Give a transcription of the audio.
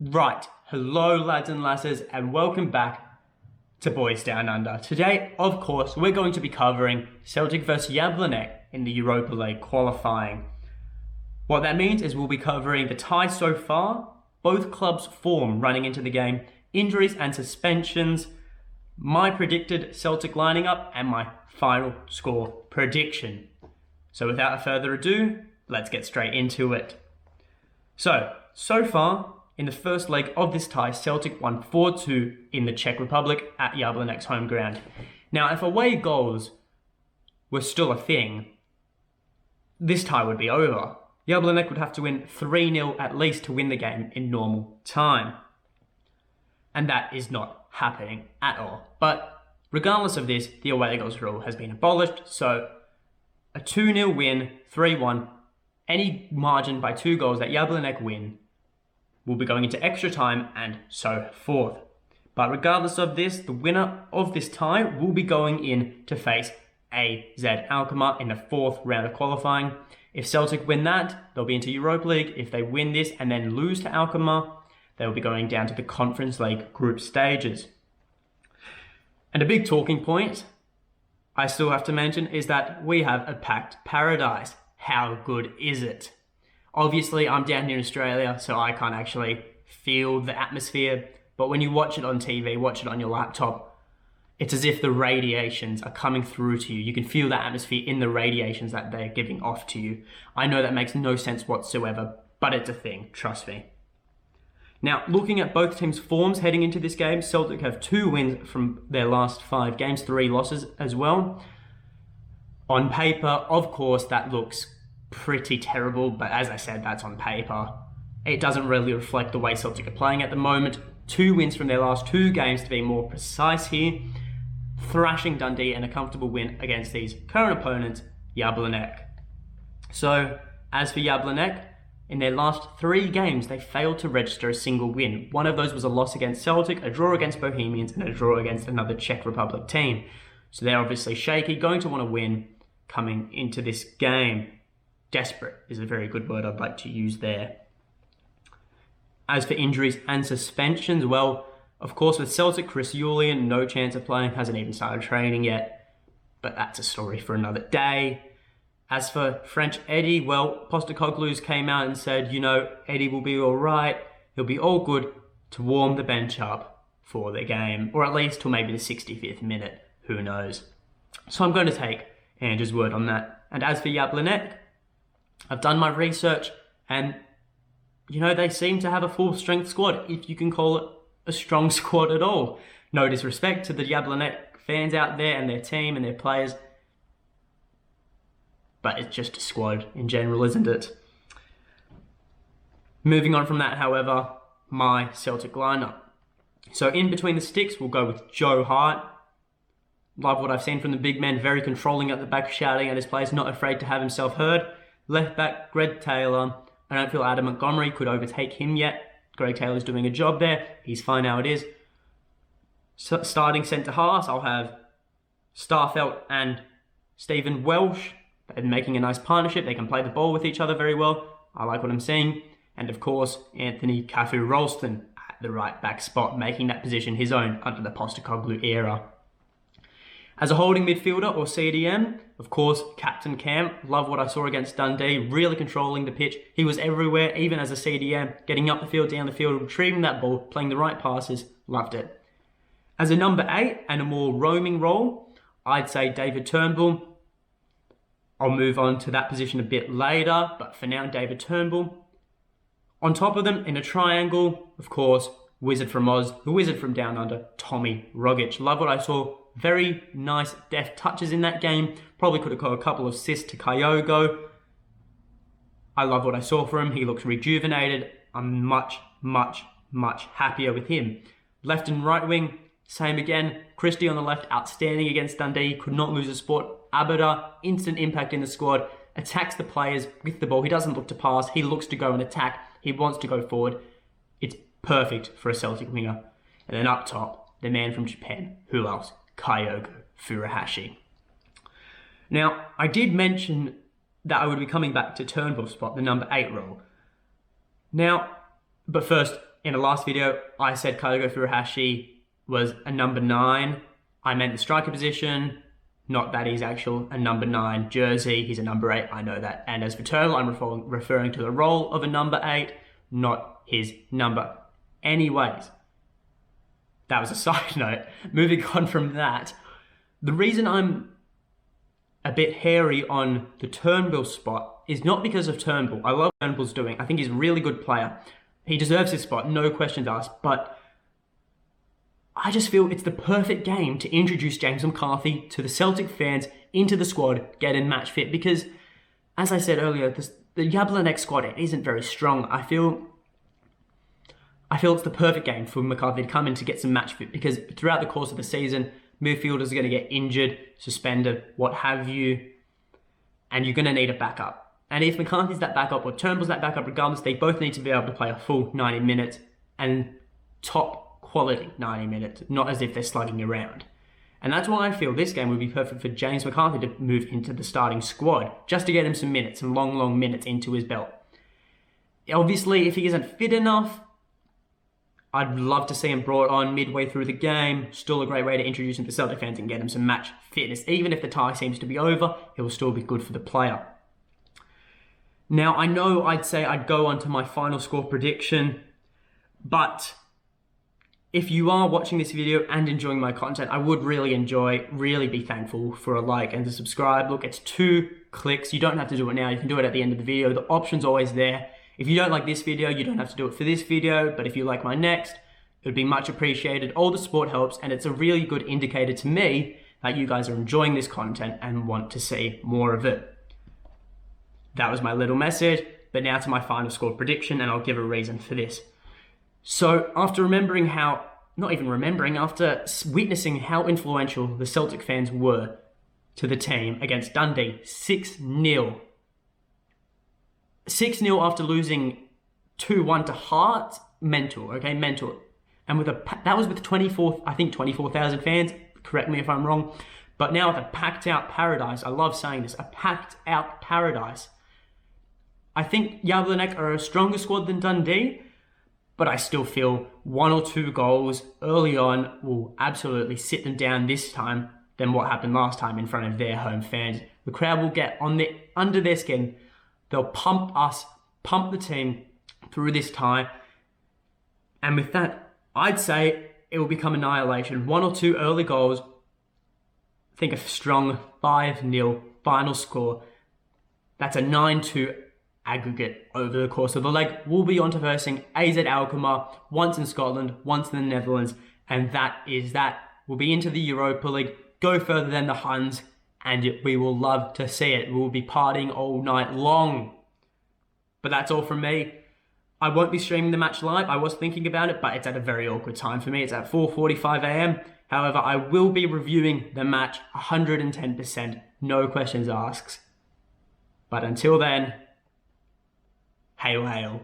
Right, hello lads and lasses, and welcome back to Boys Down Under. Today, of course, we're going to be covering Celtic vs Jablonec in the Europa League qualifying. What that means is we'll be covering the tie so far, both clubs' form running into the game, injuries and suspensions, my predicted Celtic lining up, and my final score prediction. So without further ado, let's get straight into it. So far, in the first leg of this tie, Celtic won 4-2 in the Czech Republic at Jablonec's home ground. Now, if away goals were still a thing, this tie would be over. Jablonec would have to win 3-0 at least to win the game in normal time. And that is not happening at all. But regardless of this, the away goals rule has been abolished, so a 2-0 win, 3-1, any margin by 2 goals that Jablonec win will be going into extra time and so forth. But regardless of this, the winner of this tie will be going in to face AZ Alkmaar in the 4th round of qualifying. If Celtic win that, they'll be into Europa League. If they win this and then lose to Alkmaar, they'll be going down to the Conference League group stages. And a big talking point I still have to mention is that we have a packed paradise. How good is it? Obviously, I'm down here in Australia, so I can't actually feel the atmosphere. But when you watch it on TV, watch it on your laptop, it's as if the radiations are coming through to you. You can feel that atmosphere in the radiations that they're giving off to you. I know that makes no sense whatsoever, but it's a thing, trust me. Now, looking at both teams' forms heading into this game, Celtic have 2 wins from their last 5 games, 3 losses as well. On paper, of course, that looks pretty terrible, but as I said, that's on paper. It doesn't really reflect the way Celtic are playing at the moment. 2 wins from their last 2 games to be more precise here, thrashing Dundee and a comfortable win against these current opponents, Jablonec. So, as for Jablonec, in their last 3 games, they failed to register a single win. One of those was a loss against Celtic, a draw against Bohemians, and a draw against another Czech Republic team. So they're obviously shaky, going to want to win coming into this game. Desperate is a very good word I'd like to use there. As for injuries and suspensions, well, of course with Celtic, Chris Julian, no chance of playing, hasn't even started training yet, but that's a story for another day. As for French Eddie, well, Postecoglou's came out and said, Eddie will be all right, he'll be all good to warm the bench up for the game, or at least till maybe the 65th minute, who knows. So I'm going to take Andrew's word on that. And as for Jablonec, I've done my research and, they seem to have a full-strength squad, if you can call it a strong squad at all. No disrespect to the Jablonec fans out there and their team and their players, but it's just a squad in general, isn't it? Moving on from that, however, my Celtic lineup. So in between the sticks, we'll go with Joe Hart. Love what I've seen from the big man, very controlling at the back, shouting at his players, not afraid to have himself heard. Left back, Greg Taylor. I don't feel Adam Montgomery could overtake him yet. Greg Taylor's doing a job there. He's fine how it is. So starting centre halves, I'll have Starfelt and Stephen Welsh. They're making a nice partnership. They can play the ball with each other very well. I like what I'm seeing. And of course, Anthony Cafu Ralston at the right back spot, making that position his own under the Postecoglou era. As a holding midfielder or CDM, of course, Captain Cam. Love what I saw against Dundee, really controlling the pitch. He was everywhere, even as a CDM, getting up the field, down the field, retrieving that ball, playing the right passes. Loved it. As a number 8 and a more roaming role, I'd say David Turnbull. I'll move on to that position a bit later, but for now, David Turnbull. On top of them, in a triangle, of course, Wizard from Oz, the Wizard from Down Under, Tommy Rogic. Love what I saw. Very nice deft touches in that game. Probably could have got a couple of assists to Kyogo. I love what I saw from him. He looks rejuvenated. I'm much, much, much happier with him. Left and right wing, same again. Christie on the left, outstanding against Dundee. Could not lose a spot. Abada, instant impact in the squad. Attacks the players with the ball. He doesn't look to pass. He looks to go and attack. He wants to go forward. It's perfect for a Celtic winger. And then up top, the man from Japan. Who else? Kyogo Furuhashi. Now, I did mention that I would be coming back to Turnbull's spot, the number 8 role. Now, but first, in the last video, I said Kyogo Furuhashi was a number 9. I meant the striker position, not that he's actual a number 9 jersey. He's a number 8, I know that. And as for Turnbull, I'm referring to the role of a number 8, not his number. Anyways, that was a side note. Moving on from that, the reason I'm a bit hairy on the Turnbull spot is not because of Turnbull. I love what Turnbull's doing. I think he's a really good player. He deserves his spot, no questions asked, but I just feel it's the perfect game to introduce James McCarthy to the Celtic fans into the squad, get him match fit, because as I said earlier, the Jablonec squad, it isn't very strong. I feel it's the perfect game for McCarthy to come in to get some match fit, because throughout the course of the season, midfielders are going to get injured, suspended, what have you, and you're going to need a backup. And if McCarthy's that backup or Turnbull's that backup, regardless, they both need to be able to play a full 90 minutes and top quality 90 minutes, not as if they're slugging around. And that's why I feel this game would be perfect for James McCarthy to move into the starting squad, just to get him some minutes, some long minutes into his belt. Obviously, if he isn't fit enough, I'd love to see him brought on midway through the game. Still a great way to introduce him to Celtic fans and get him some match fitness. Even if the tie seems to be over, it will still be good for the player. Now, I know I'd say I'd go on to my final score prediction, but if you are watching this video and enjoying my content, I would really be thankful for a like and to subscribe. Look, it's 2 clicks. You don't have to do it now. You can do it at the end of the video. The option's always there. If you don't like this video, you don't have to do it for this video, but if you like my next, it would be much appreciated. All the support helps, and it's a really good indicator to me that you guys are enjoying this content and want to see more of it. That was my little message, but now to my final score prediction, and I'll give a reason for this. So after witnessing how influential the Celtic fans were to the team against Dundee, 6-0. 6-0 after losing 2-1 to Hearts, mental. And that was with 24,000 fans, correct me if I'm wrong, but now with a packed out Paradise, I love saying this, a packed out Paradise. I think Jablonec are a stronger squad than Dundee, but I still feel 1 or 2 goals early on will absolutely sit them down this time than what happened last time in front of their home fans. The crowd will get under their skin. They'll pump the team through this tie. And with that, I'd say it will become annihilation. 1 or 2 early goals. Think a strong 5-0 final score. That's a 9-2 aggregate over the course of the leg. We'll be on to versing AZ Alkmaar, once in Scotland, once in the Netherlands, and that is that. We'll be into the Europa League, go further than the Huns, and we will love to see it. We'll be partying all night long. But that's all from me. I won't be streaming the match live. I was thinking about it, but it's at a very awkward time for me. It's at 4:45 a.m. However, I will be reviewing the match 110%, no questions asked. But until then, hail, hail.